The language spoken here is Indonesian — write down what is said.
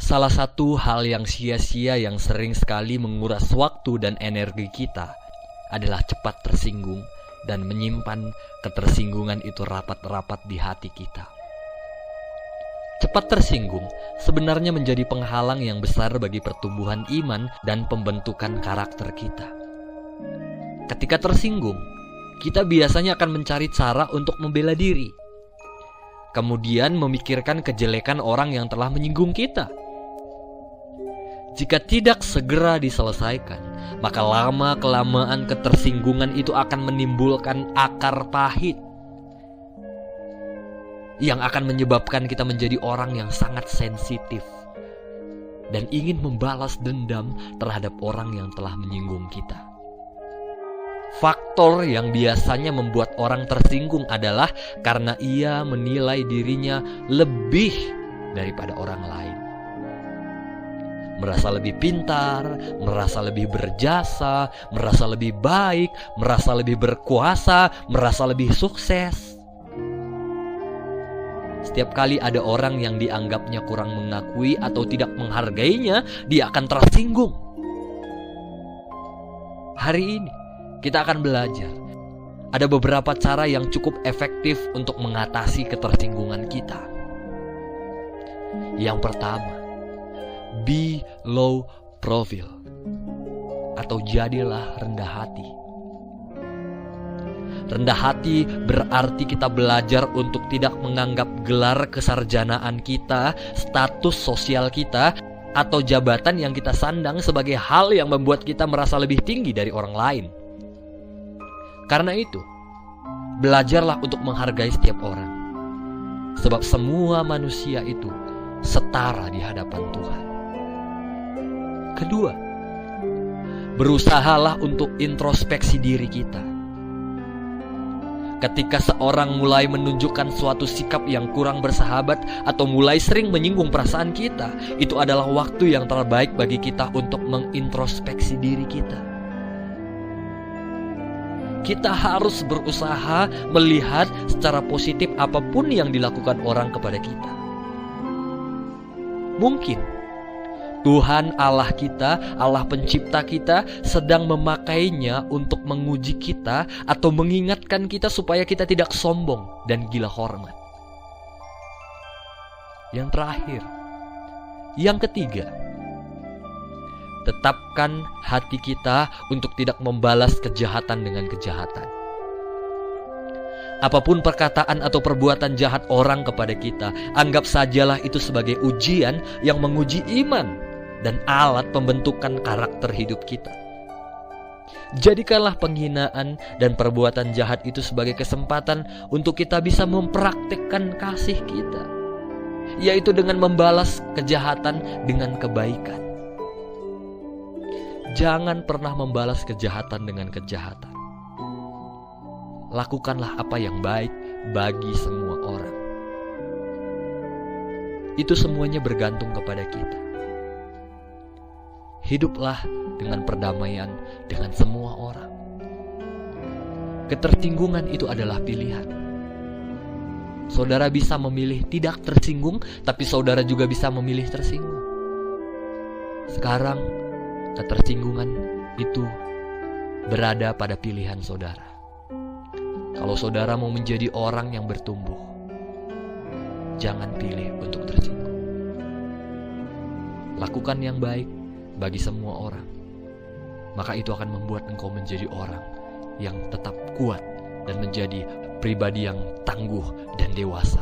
Salah satu hal yang sia-sia yang sering sekali menguras waktu dan energi kita adalah cepat tersinggung dan menyimpan ketersinggungan itu rapat-rapat di hati kita. Cepat tersinggung sebenarnya menjadi penghalang yang besar bagi pertumbuhan iman dan pembentukan karakter kita. Ketika tersinggung, kita biasanya akan mencari cara untuk membela diri, kemudian memikirkan kejelekan orang yang telah menyinggung kita. Jika tidak segera diselesaikan, maka lama-kelamaan ketersinggungan itu akan menimbulkan akar pahit yang akan menyebabkan kita menjadi orang yang sangat sensitif dan ingin membalas dendam terhadap orang yang telah menyinggung kita. Faktor yang biasanya membuat orang tersinggung adalah karena ia menilai dirinya lebih daripada orang lain. Merasa lebih pintar, merasa lebih berjasa, merasa lebih baik, merasa lebih berkuasa, merasa lebih sukses. Setiap kali ada orang yang dianggapnya kurang mengakui atau tidak menghargainya, dia akan tersinggung. Hari ini kita akan belajar ada beberapa cara yang cukup efektif untuk mengatasi ketersinggungan kita. Yang pertama, be low profile atau jadilah rendah hati. Rendah hati berarti kita belajar untuk tidak menganggap gelar kesarjanaan kita, status sosial kita, atau jabatan yang kita sandang sebagai hal yang membuat kita merasa lebih tinggi dari orang lain. Karena itu, belajarlah untuk menghargai setiap orang, sebab semua manusia itu setara di hadapan Tuhan. Kedua, berusahalah untuk introspeksi diri kita. Ketika seorang mulai menunjukkan suatu sikap yang kurang bersahabat atau mulai sering menyinggung perasaan kita, itu adalah waktu yang terbaik bagi kita untuk mengintrospeksi diri kita. Kita harus berusaha melihat secara positif apapun yang dilakukan orang kepada kita. Mungkin Tuhan Allah kita, Allah pencipta kita, sedang memakainya untuk menguji kita atau mengingatkan kita supaya kita tidak sombong dan gila hormat. Yang terakhir, yang ketiga, tetapkan hati kita untuk tidak membalas kejahatan dengan kejahatan. Apapun perkataan atau perbuatan jahat orang kepada kita, anggap sajalah itu sebagai ujian yang menguji iman dan alat pembentukan karakter hidup kita. Jadikanlah penghinaan dan perbuatan jahat itu sebagai kesempatan untuk kita bisa mempraktikkan kasih kita, yaitu dengan membalas kejahatan dengan kebaikan. Jangan pernah membalas kejahatan dengan kejahatan. Lakukanlah apa yang baik bagi semua orang. Itu semuanya bergantung kepada kita. Hiduplah dengan perdamaian dengan semua orang. Ketersinggungan itu adalah pilihan. Saudara bisa memilih tidak tersinggung, tapi saudara juga bisa memilih tersinggung. Sekarang, ketersinggungan itu berada pada pilihan saudara. Kalau saudara mau menjadi orang yang bertumbuh, jangan pilih untuk tersinggung. Lakukan yang baik bagi semua orang, maka itu akan membuat engkau menjadi orang yang tetap kuat dan menjadi pribadi yang tangguh dan dewasa.